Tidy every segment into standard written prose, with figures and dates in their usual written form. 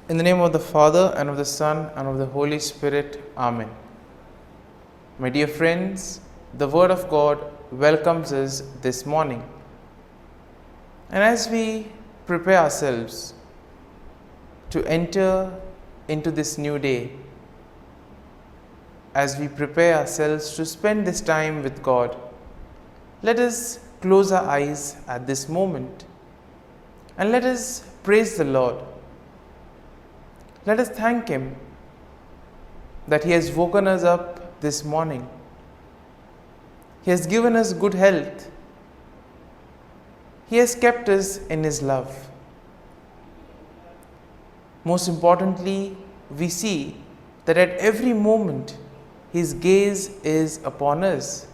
In the name of the Father, and of the Son, and of the Holy Spirit. Amen. My dear friends, the Word of God welcomes us this morning. And as we prepare ourselves to enter into this new day, as we prepare ourselves to spend this time with God, let us close our eyes at this moment and let us praise the Lord. Let us thank Him that He has woken us up this morning. He has given us good health. He has kept us in His love. Most importantly, we see that at every moment His gaze is upon us.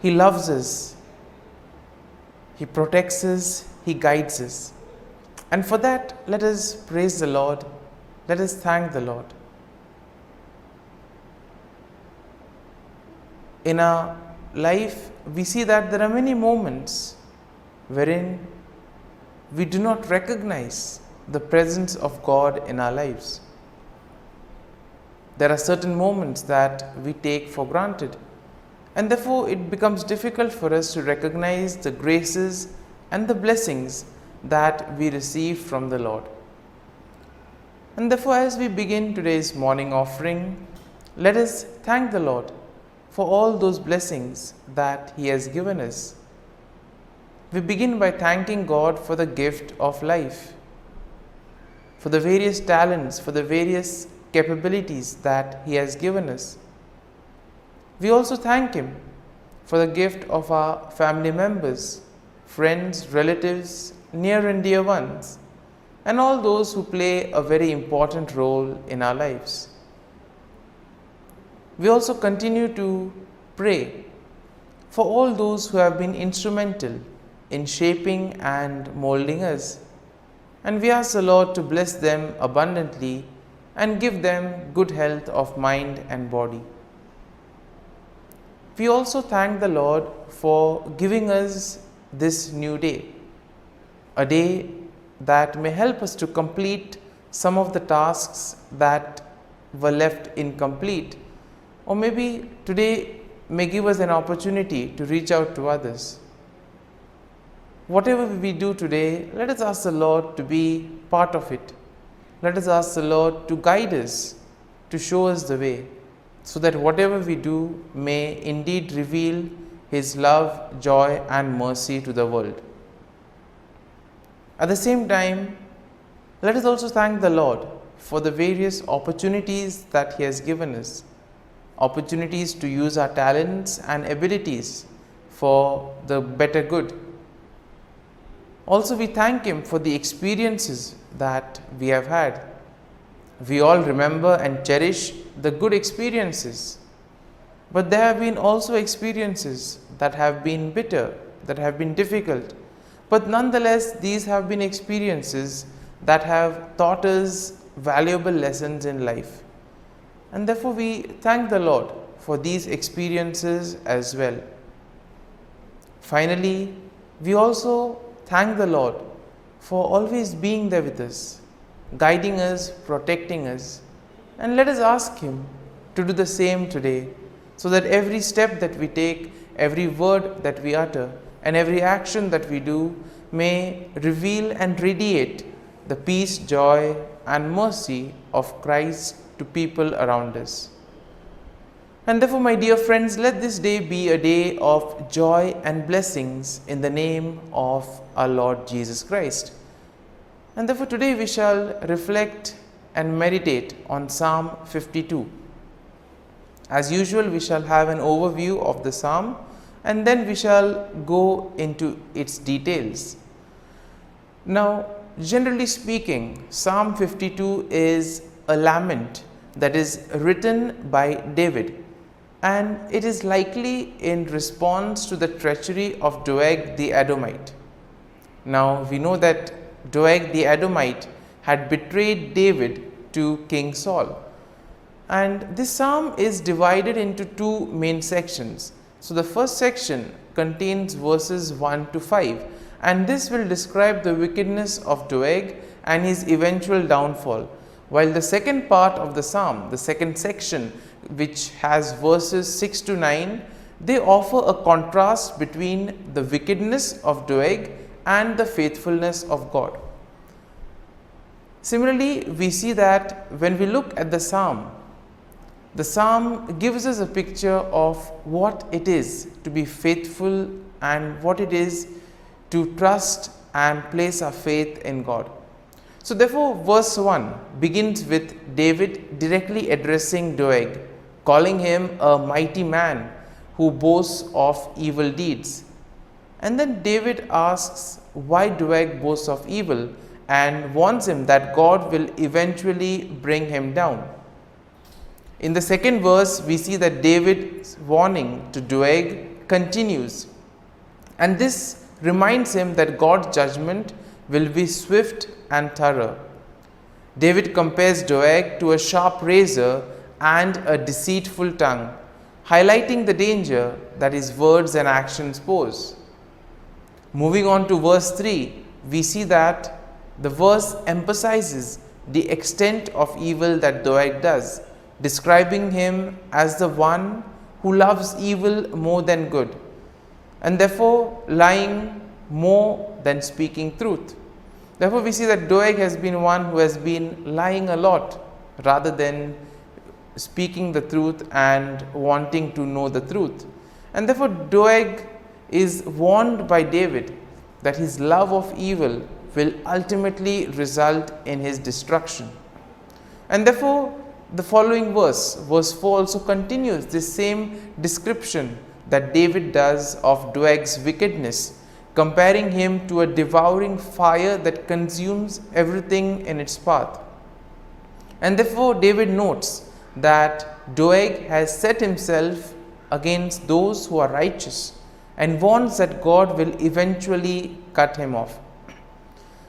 He loves us. He protects us. He guides us. And for that, let us praise the Lord. Let us thank the Lord. In our life, we see that there are many moments wherein we do not recognize the presence of God in our lives. There are certain moments that we take for granted, and therefore it becomes difficult for us to recognize the graces and the blessings that we receive from the Lord. And therefore, as we begin today's morning offering, let us thank the Lord for all those blessings that He has given us. We begin by thanking God for the gift of life, for the various talents, for the various capabilities that He has given us. We also thank Him for the gift of our family members, friends, relatives, near and dear ones, and all those who play a very important role in our lives. We also continue to pray for all those who have been instrumental in shaping and molding us, and we ask the Lord to bless them abundantly and give them good health of mind and body. We also thank the Lord for giving us this new day, a day that may help us to complete some of the tasks that were left incomplete, or maybe today may give us an opportunity to reach out to others. Whatever we do today, let us ask the Lord to be part of it. Let us ask the Lord to guide us, to show us the way, so that whatever we do may indeed reveal His love, joy, and mercy to the world. At the same time, let us also thank the Lord for the various opportunities that He has given us, opportunities to use our talents and abilities for the better good. Also, we thank Him for the experiences that we have had. We all remember and cherish the good experiences, but there have been also experiences that have been bitter, that have been difficult. But nonetheless, these have been experiences that have taught us valuable lessons in life. And therefore, we thank the Lord for these experiences as well. Finally, we also thank the Lord for always being there with us, guiding us, protecting us. And let us ask Him to do the same today, so that every step that we take, every word that we utter, and every action that we do may reveal and radiate the peace, joy, and mercy of Christ to people around us. And therefore, my dear friends, let this day be a day of joy and blessings in the name of our Lord Jesus Christ. And therefore, today we shall reflect and meditate on Psalm 52. As usual, we shall have an overview of the psalm, and then we shall go into its details. Now, generally speaking, Psalm 52 is a lament that is written by David, and it is likely in response to the treachery of Doeg the Edomite. Now, we know that Doeg the Edomite had betrayed David to King Saul, and this psalm is divided into two main sections. So the first section contains verses 1 to 5, and this will describe the wickedness of Doeg and his eventual downfall. While the second part of the psalm, the second section, which has verses 6 to 9, they offer a contrast between the wickedness of Doeg and the faithfulness of God. Similarly, we see that when we look at the psalm gives us a picture of what it is to be faithful and what it is to trust and place our faith in God. So therefore, verse 1 begins with David directly addressing Doeg, calling him a mighty man who boasts of evil deeds. And then David asks why Doeg boasts of evil and warns him that God will eventually bring him down. In the second verse, we see that David's warning to Doeg continues, and this reminds him that God's judgment will be swift and thorough. David compares Doeg to a sharp razor and a deceitful tongue, highlighting the danger that his words and actions pose. Moving on to verse 3, we see that the verse emphasizes the extent of evil that Doeg does, describing him as the one who loves evil more than good, and therefore lying more than speaking truth. Therefore, we see that Doeg has been one who has been lying a lot rather than speaking the truth and wanting to know the truth. And therefore, Doeg is warned by David that his love of evil will ultimately result in his destruction. And therefore, the following verse 4 also continues this same description that David does of Doeg's wickedness, comparing him to a devouring fire that consumes everything in its path. And therefore, David notes that Doeg has set himself against those who are righteous and warns that God will eventually cut him off.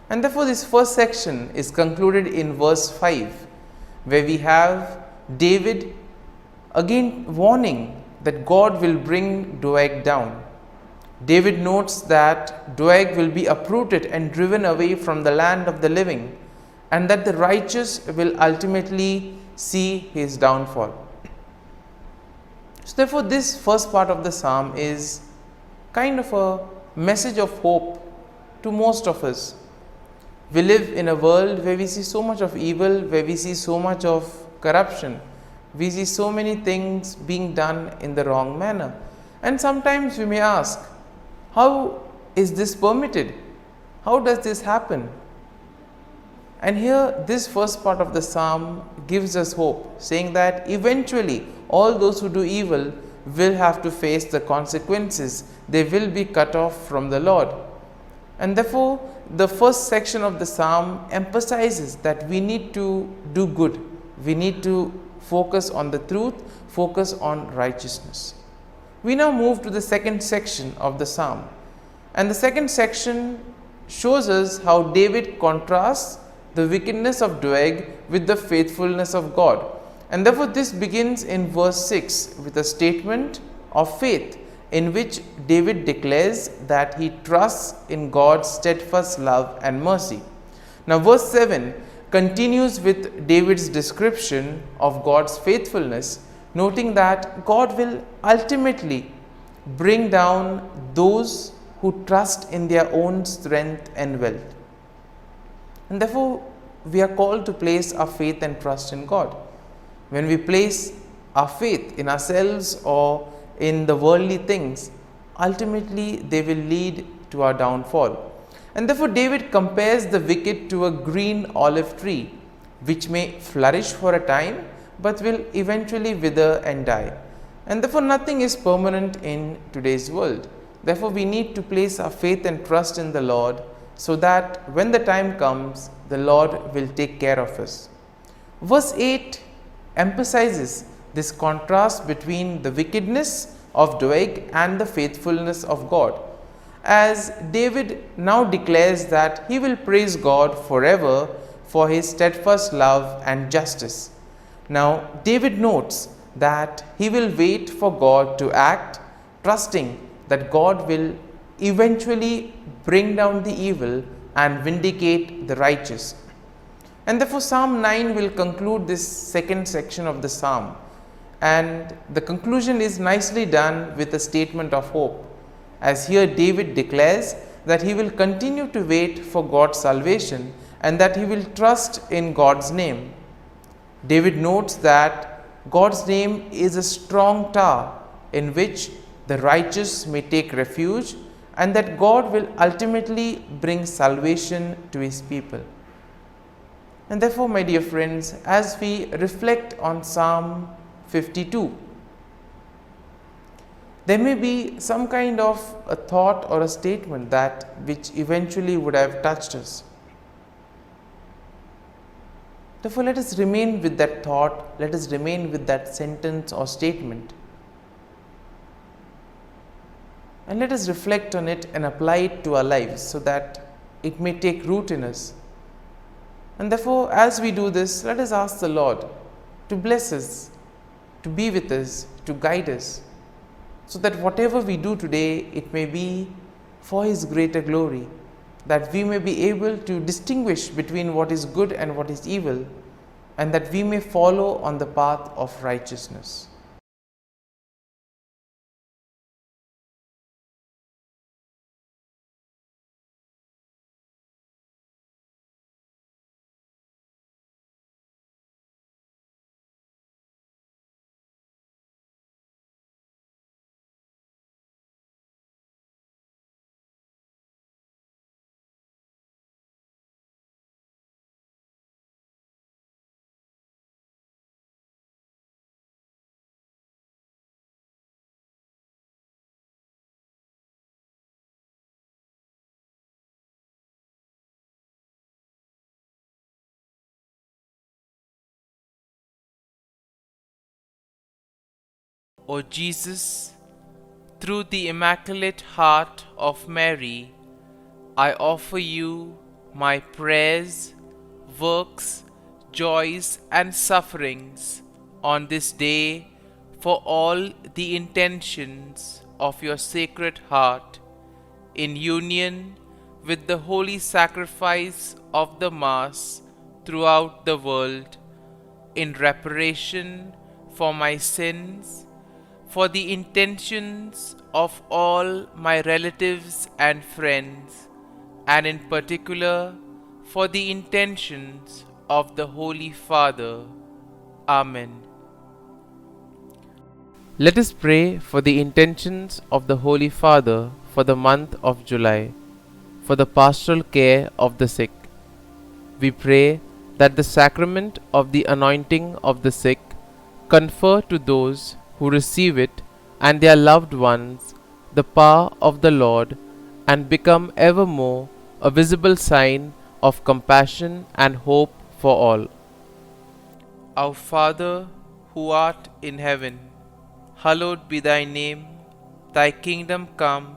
And therefore, this first section is concluded in verse 5, where we have David again warning that God will bring Doeg down. David notes that Doeg will be uprooted and driven away from the land of the living, and that the righteous will ultimately see his downfall. So therefore, this first part of the psalm is kind of a message of hope to most of us. We live in a world where we see so much of evil, where we see so much of corruption. We see so many things being done in the wrong manner. And sometimes we may ask, how is this permitted? How does this happen? And here, this first part of the psalm gives us hope, saying that eventually all those who do evil will have to face the consequences. They will be cut off from the Lord. And therefore, the first section of the psalm emphasizes that we need to do good. We need to focus on the truth, focus on righteousness. We now move to the second section of the psalm. And the second section shows us how David contrasts the wickedness of Doeg with the faithfulness of God. And therefore, this begins in verse 6 with a statement of faith, in which David declares that he trusts in God's steadfast love and mercy. Now, verse 7 continues with David's description of God's faithfulness, noting that God will ultimately bring down those who trust in their own strength and wealth. And therefore, we are called to place our faith and trust in God. When we place our faith in ourselves or in the worldly things, ultimately they will lead to our downfall. And therefore, David compares the wicked to a green olive tree, which may flourish for a time, but will eventually wither and die. And therefore, nothing is permanent in today's world. Therefore, we need to place our faith and trust in the Lord, so that when the time comes, the Lord will take care of us. Verse 8 emphasizes this contrast between the wickedness of Doeg and the faithfulness of God, as David now declares that he will praise God forever for his steadfast love and justice. Now, David notes that he will wait for God to act, trusting that God will eventually bring down the evil and vindicate the righteous. And therefore Psalm 9 will conclude this second section of the psalm, and the conclusion is nicely done with a statement of hope, as here David declares that he will continue to wait for God's salvation and that he will trust in God's name. David notes that God's name is a strong tower in which the righteous may take refuge, and that God will ultimately bring salvation to his people. And therefore, my dear friends, as we reflect on Psalm 52, there may be some kind of a thought or a statement that which eventually would have touched us. Therefore, let us remain with that thought, let us remain with that sentence or statement, and let us reflect on it and apply it to our lives so that it may take root in us. And therefore, as we do this, let us ask the Lord to bless us, to be with us, to guide us, so that whatever we do today, it may be for His greater glory, that we may be able to distinguish between what is good and what is evil, and that we may follow on the path of righteousness. O Jesus, through the Immaculate Heart of Mary, I offer you my prayers, works, joys, and sufferings on this day for all the intentions of your Sacred Heart, in union with the holy sacrifice of the Mass throughout the world, in reparation for my sins, for the intentions of all my relatives and friends, and in particular for the intentions of the Holy Father. Amen. Let us pray for the intentions of the Holy Father for the month of July, for the pastoral care of the sick. We pray that the sacrament of the anointing of the sick confer to those who receive it and their loved ones the power of the Lord, and become evermore a visible sign of compassion and hope for all. Our Father, who art in heaven, hallowed be thy name. Thy kingdom come,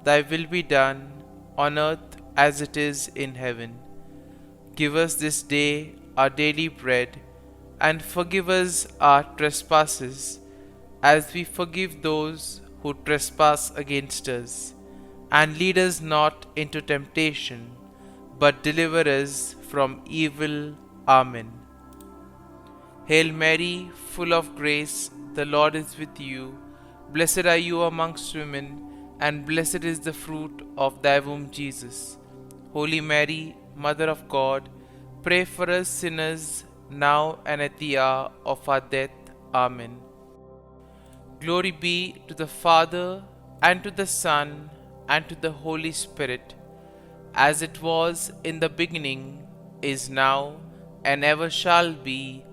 thy will be done, on earth as it is in heaven. Give us this day our daily bread, and forgive us our trespasses, as we forgive those who trespass against us. And lead us not into temptation, but deliver us from evil. Amen. Hail Mary, full of grace, the Lord is with you. Blessed are you amongst women, and blessed is the fruit of thy womb, Jesus. Holy Mary, Mother of God, pray for us sinners, now and at the hour of our death. Amen. Glory be to the Father, and to the Son, and to the Holy Spirit, as it was in the beginning, is now, and ever shall be,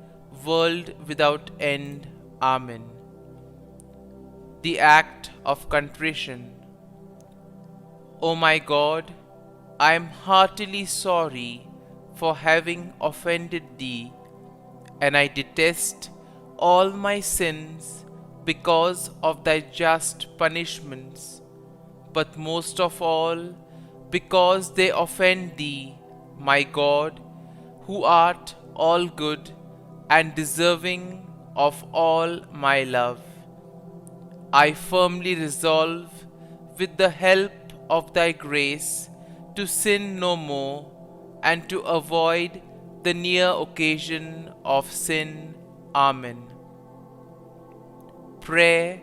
world without end. Amen. The Act of Contrition. O my God, I am heartily sorry for having offended Thee, and I detest all my sins because of Thy just punishments, but most of all because they offend Thee, my God, who art all good and deserving of all my love. I firmly resolve, with the help of Thy grace, to sin no more, and to avoid the near occasion of sin. Amen. Prayer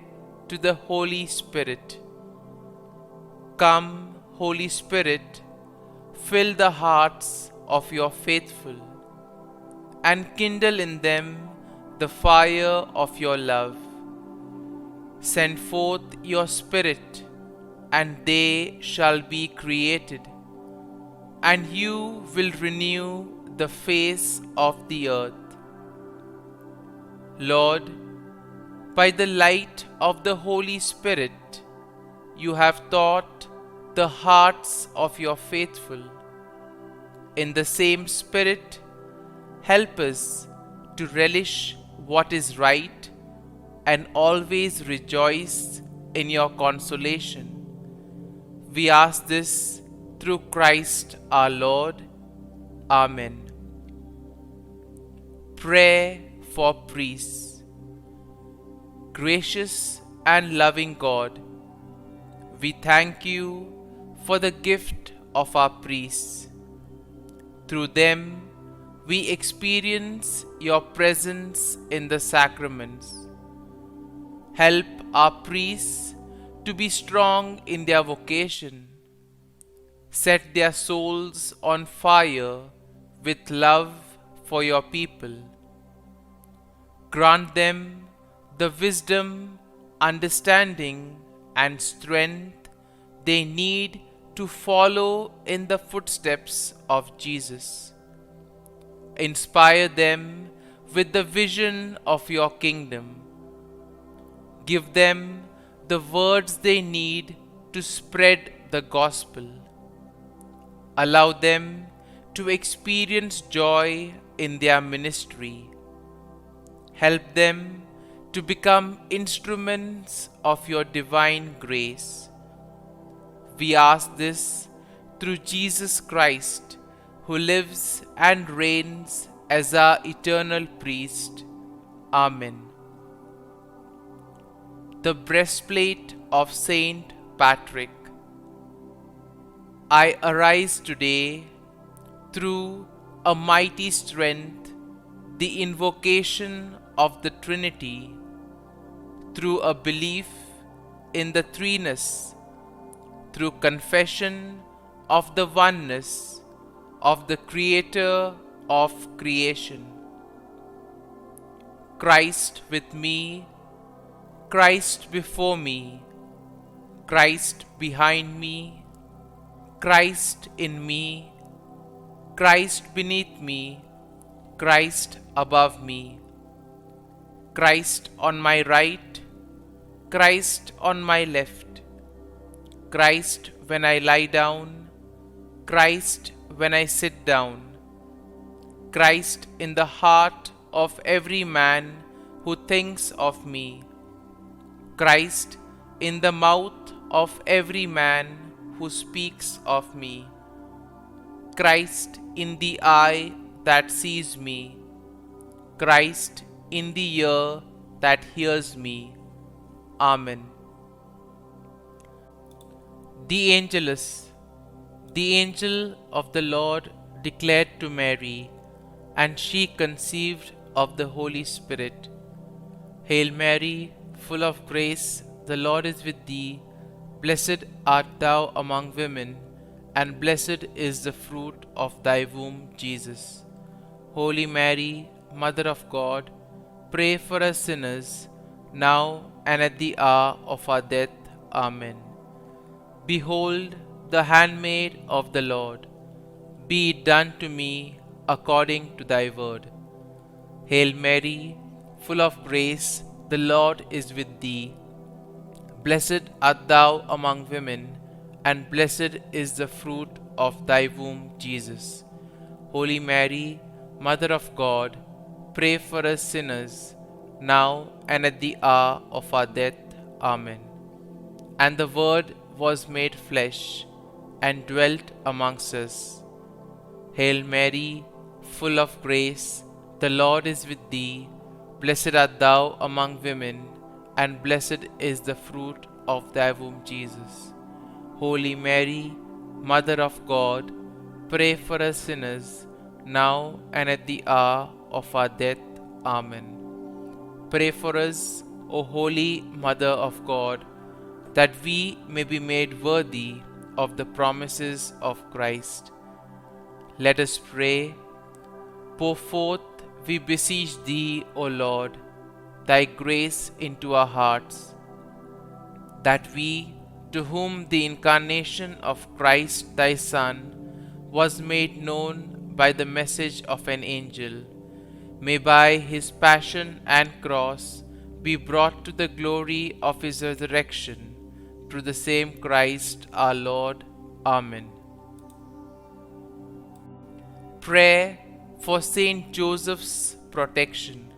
to the Holy Spirit. Come, Holy Spirit, fill the hearts of your faithful, and kindle in them the fire of your love. Send forth your Spirit, and they shall be created, and you will renew the face of the earth. Lord, by the light of the Holy Spirit, you have taught the hearts of your faithful. In the same Spirit, help us to relish what is right and always rejoice in your consolation. We ask this through Christ our Lord. Amen. Prayer for priests. Gracious and loving God, we thank you for the gift of our priests. Through them, we experience your presence in the sacraments. Help our priests to be strong in their vocation. Set their souls on fire with love for your people. Grant them the wisdom, understanding, and strength they need to follow in the footsteps of Jesus. Inspire them with the vision of your kingdom. Give them the words they need to spread the gospel. Allow them to experience joy in their ministry. Help them to become instruments of your divine grace. We ask this through Jesus Christ, who lives and reigns as our eternal priest. Amen. The breastplate of Saint Patrick. I arise today through a mighty strength, the invocation of the Trinity, through a belief in the threeness, through confession of the oneness of the Creator of creation. Christ with me, Christ before me, Christ behind me, Christ in me, Christ beneath me, Christ above me, Christ on my right, Christ on my left, Christ when I lie down, Christ when I sit down, Christ in the heart of every man who thinks of me, Christ in the mouth of every man who speaks of me, Christ in the eye that sees me, Christ in the ear that hears me. Amen. The Angelus. The angel of the Lord declared to Mary, and she conceived of the Holy Spirit. Hail Mary, full of grace, the Lord is with thee. Blessed art thou among women, and blessed is the fruit of thy womb, Jesus. Holy Mary, Mother of God, pray for us sinners, now and at the hour of our death. Amen. Behold, the handmaid of the Lord. Be it done to me according to thy word. Hail Mary, full of grace, the Lord is with thee. Blessed art thou among women, and blessed is the fruit of thy womb, Jesus. Holy Mary, Mother of God, pray for us sinners, now and at the hour of our death. Amen. And the Word was made flesh, and dwelt amongst us. Hail Mary, full of grace, the Lord is with thee. Blessed art thou among women, and blessed is the fruit of thy womb, Jesus. Holy Mary, Mother of God, pray for us sinners, now and at the hour of our death. Amen. Pray for us, O Holy Mother of God, that we may be made worthy of the promises of Christ. Let us pray. Pour forth, we beseech thee, O Lord, thy grace into our hearts, that we, to whom the incarnation of Christ thy Son was made known by the message of an angel, may by his passion and cross be brought to the glory of his resurrection, through the same Christ our Lord. Amen. Prayer for Saint Joseph's protection.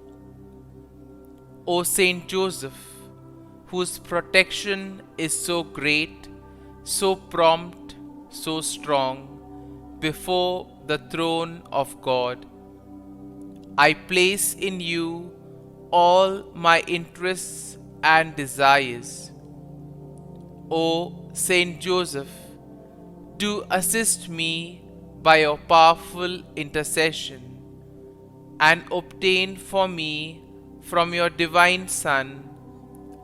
O Saint Joseph, whose protection is so great, so prompt, so strong, before the throne of God, I place in you all my interests and desires. O Saint Joseph, do assist me by your powerful intercession, and obtain for me from your divine Son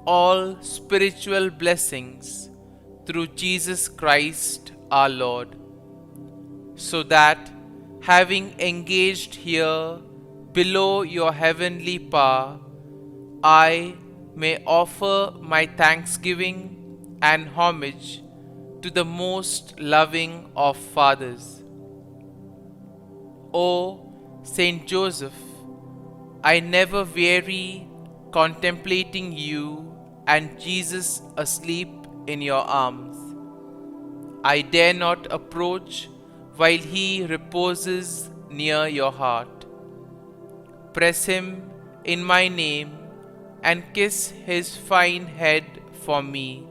all spiritual blessings through Jesus Christ our Lord, so that, having engaged here below your heavenly power, I may offer my thanksgiving and homage to the most loving of fathers. O Saint Joseph, I never weary contemplating you and Jesus asleep in your arms. I dare not approach while he reposes near your heart. Press him in my name and kiss his fine head for me,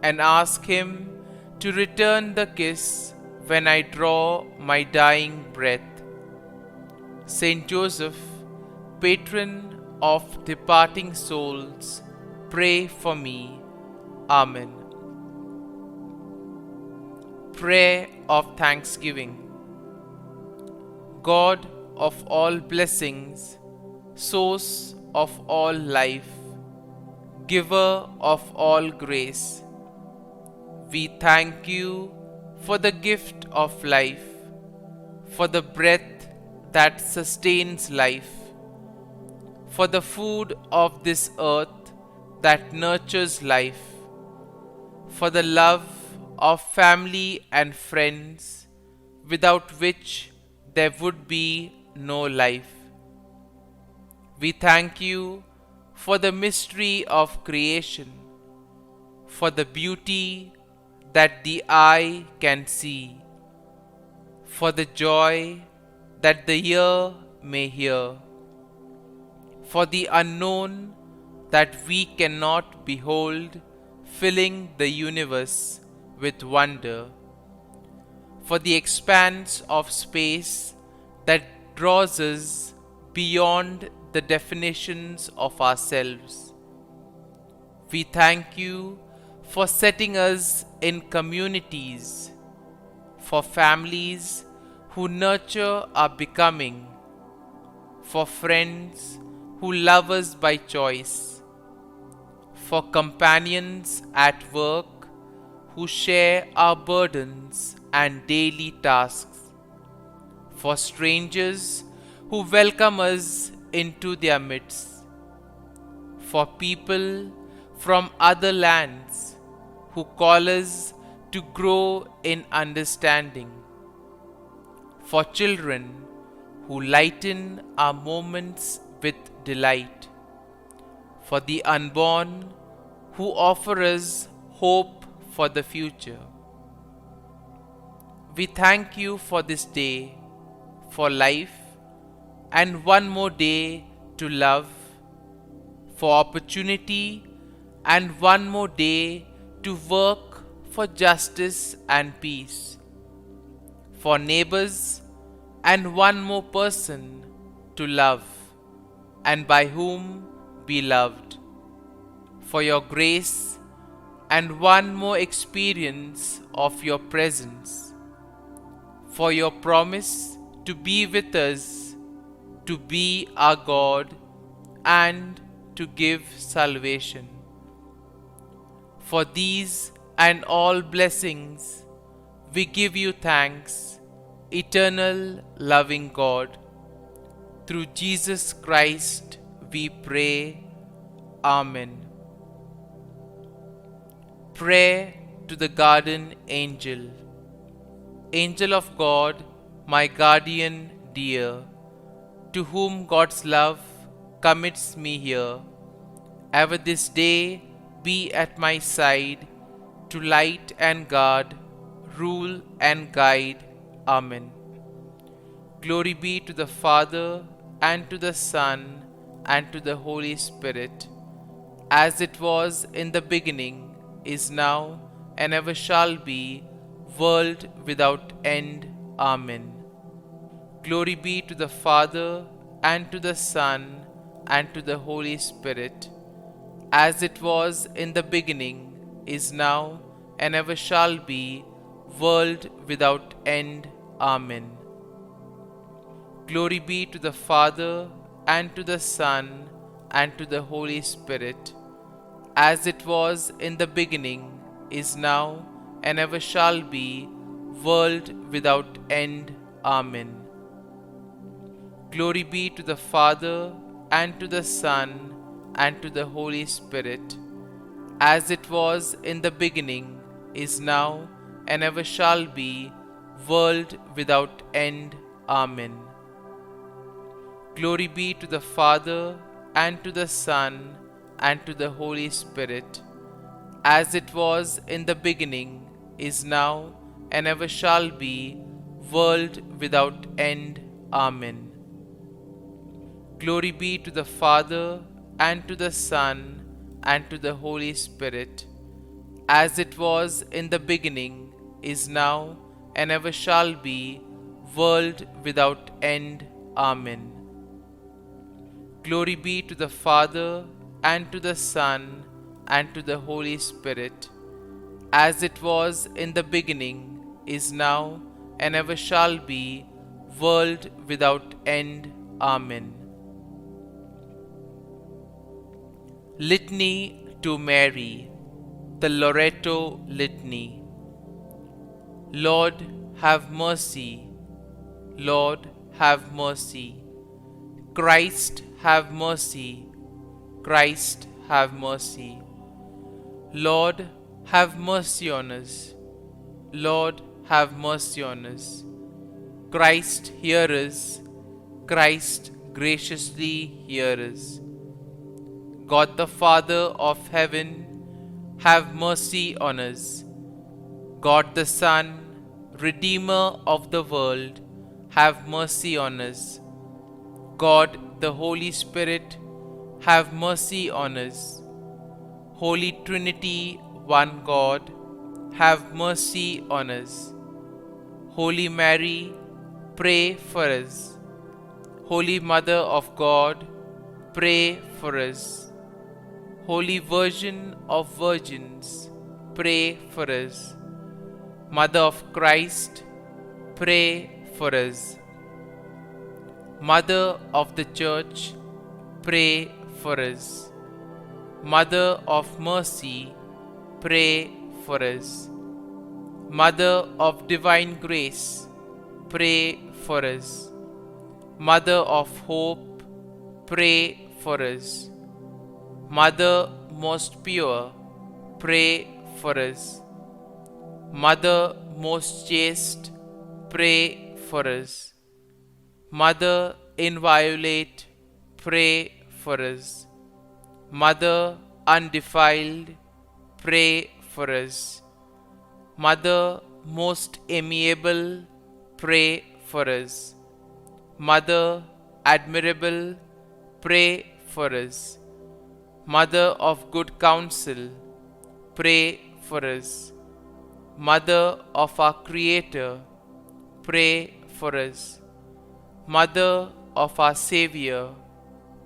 and ask him to return the kiss when I draw my dying breath. Saint Joseph, patron of departing souls, pray for me. Amen. Prayer of Thanksgiving. God of all blessings, source of all life, giver of all grace, we thank you for the gift of life, for the breath that sustains life, for the food of this earth that nurtures life, for the love of family and friends, without which there would be no life. We thank you for the mystery of creation, for the beauty that the eye can see, for the joy that the ear may hear, for the unknown that we cannot behold, filling the universe with wonder, for the expanse of space that draws us beyond the definitions of ourselves. We thank you for setting us in communities, for families who nurture our becoming, for friends who love us by choice, for companions at work who share our burdens and daily tasks, for strangers who welcome us into their midst, for people from other lands who call us to grow in understanding, for children who lighten our moments with delight, for the unborn who offer us hope for the future. We thank you for this day, for life, and one more day to love, for opportunity, and one more day to work for justice and peace, for neighbors, and one more person to love, and by whom be loved, for your grace, and one more experience of your presence, for your promise to be with us, to be our God, and to give salvation. For these and all blessings, we give you thanks, eternal loving God. Through Jesus Christ we pray. Amen. Prayer to the Guardian Angel. Angel of God, my guardian dear, to whom God's love commits me here, ever this day be at my side, to light and guard, rule and guide. Amen. Glory be to the Father, and to the Son, and to the Holy Spirit, as it was in the beginning, is now, and ever shall be, world without end. Amen. Glory be to the Father, and to the Son, and to the Holy Spirit, as it was in the beginning, is now, and ever shall be, world without end. Amen. Glory be to the Father, and to the Son, and to the Holy Spirit, as it was in the beginning, is now, and ever shall be, world without end. Amen. Glory be to the Father, and to the Son, and to the Holy Spirit, as it was in the beginning, is now, and ever shall be, world without end. Amen. Glory be to the Father, and to the Son, and to the Holy Spirit, as it was in the beginning, is now, and ever shall be, world without end. Amen. Glory be to the Father, and to the Son, and to the Holy Spirit, as it was in the beginning, is now, and ever shall be, world without end. Amen. Glory be to the Father, and to the Son, and to the Holy Spirit, as it was in the beginning, is now, and ever shall be, world without end. Amen. Litany to Mary, the Loreto Litany. Lord, have mercy. Lord, have mercy. Christ, have mercy. Christ, have mercy. Lord, have mercy on us. Lord, have mercy on us. Christ, hear us. Christ, graciously hear us. God the Father of heaven, have mercy on us. God the Son, Redeemer of the world, have mercy on us. God the Holy Spirit, have mercy on us. Holy Trinity, one God, have mercy on us. Holy Mary, pray for us. Holy Mother of God, pray for us. Holy Virgin of Virgins, pray for us. Mother of Christ, pray for us. Mother of the Church, pray for us. Mother of Mercy, pray for us. Mother of Divine Grace, pray for us. Mother of Hope, pray for us. Mother most pure, pray for us. Mother most chaste, pray for us. Mother inviolate, pray for us. Mother undefiled, pray for us. Mother most amiable, pray for us. Mother admirable, pray for us. Mother of good counsel, pray for us. Mother of our Creator, pray for us. Mother of our Savior,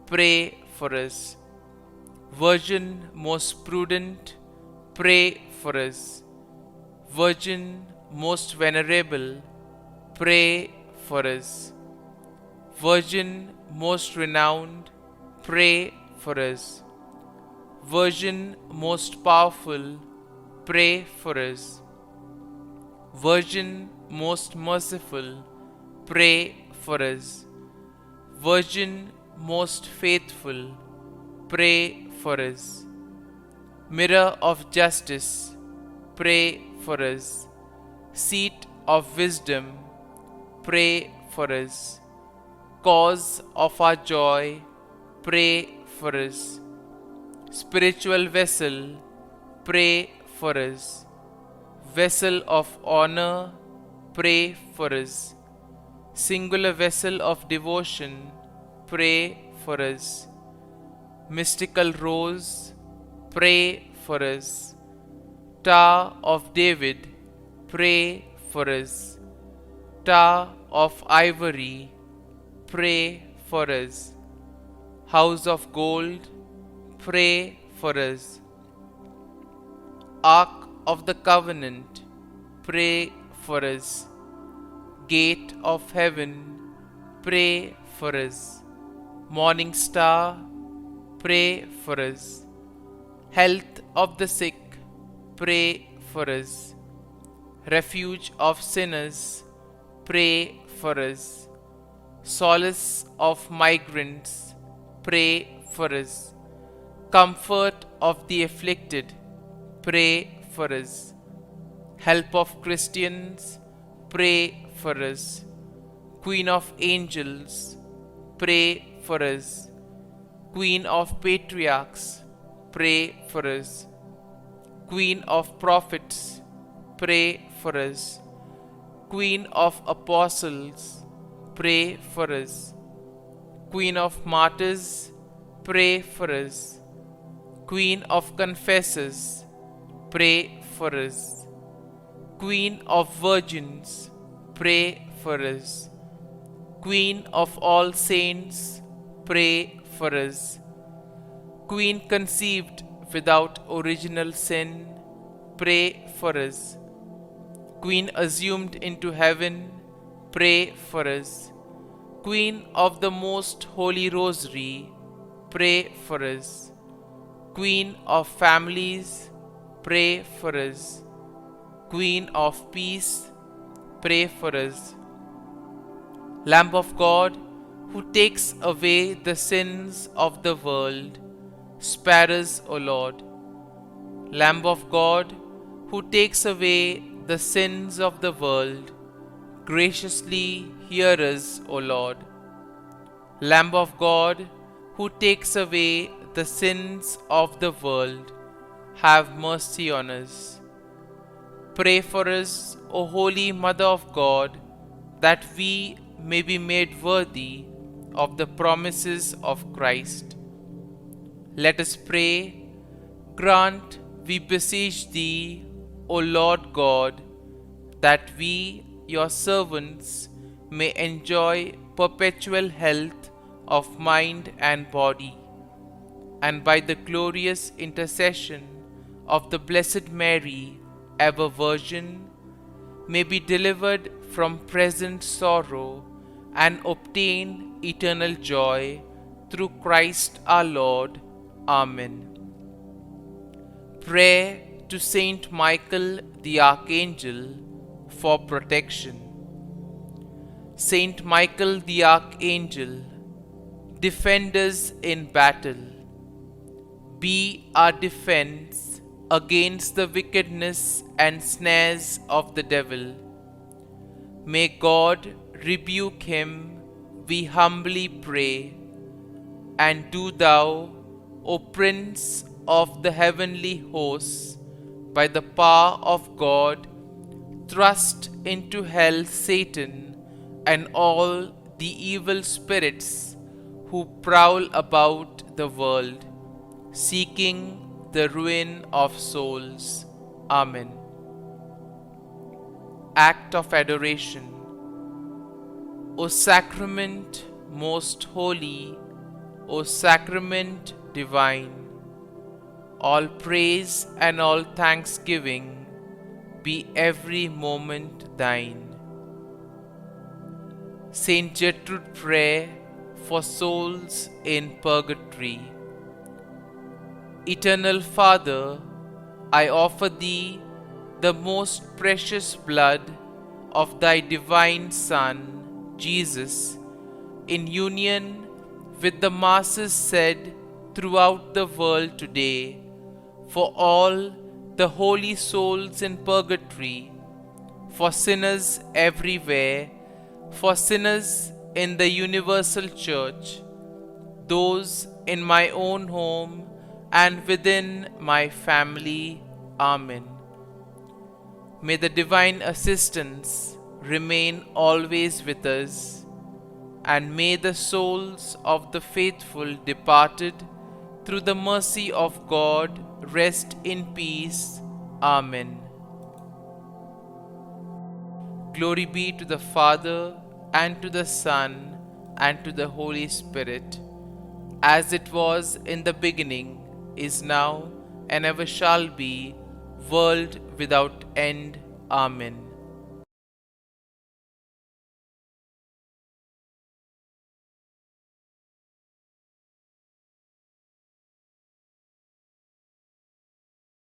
pray for us. Virgin most prudent, pray for us. Virgin most venerable, pray for us. Virgin most renowned, pray for us. Virgin most powerful, pray for us. Virgin most merciful, pray for us. Virgin most faithful, pray for us. Mirror of justice, pray for us. Seat of wisdom, pray for us. Cause of our joy, pray for us. Spiritual vessel, pray for us. Vessel of honor, pray for us. Singular vessel of devotion, pray for us. Mystical rose, pray for us. Tower of David, pray for us. Tower of ivory, pray for us. House of gold, pray for us. Ark of the covenant, pray for us. Gate of heaven, pray for us. Morning star, pray for us. Health of the sick, pray for us. Refuge of sinners, pray for us. Solace of migrants, pray for us. Comfort of the afflicted, pray for us. Help of Christians, pray for us. Queen of angels, pray for us. Queen of patriarchs, pray for us. Queen of prophets, pray for us. Queen of apostles, pray for us. Queen of martyrs, pray for us. Queen of confessors, pray for us. Queen of virgins, pray for us. Queen of all saints, pray for us. Queen conceived without original sin, pray for us. Queen assumed into heaven, pray for us. Queen of the most holy rosary, pray for us. Queen of families, pray for us. Queen of peace, pray for us. Lamb of God, who takes away the sins of the world, spare us, O Lord. Lamb of God, who takes away the sins of the world, graciously hear us, O Lord. Lamb of God, who takes away the sins of the world, have mercy on us. Pray for us, O Holy Mother of God, that we may be made worthy of the promises of Christ. Let us pray. Grant, we beseech Thee, O Lord God, that we, Your servants, may enjoy perpetual health of mind and body, and by the glorious intercession of the Blessed Mary, ever Virgin, may be delivered from present sorrow and obtain eternal joy through Christ our Lord. Amen. Prayer to Saint Michael the Archangel for protection. Saint Michael the Archangel, defend us in battle. Be our defense against the wickedness and snares of the devil. May God rebuke him, we humbly pray. And do Thou, O Prince of the heavenly hosts, by the power of God, thrust into hell Satan and all the evil spirits who prowl about the world, seeking the ruin of souls. Amen. Act of Adoration. O Sacrament most holy, O Sacrament divine, all praise and all thanksgiving be every moment Thine. Saint Gertrude, pray for souls in purgatory. Eternal Father, I offer Thee the most precious blood of Thy divine Son, Jesus, in union with the masses said throughout the world today, for all the holy souls in purgatory, for sinners everywhere, for sinners in the universal church, those in my own home and within my family. Amen. May the divine assistance remain always with us, and may the souls of the faithful departed through the mercy of God rest in peace. Amen. Glory be to the Father, and to the Son, and to the Holy Spirit, as it was in the beginning, is now, and ever shall be, world without end. Amen.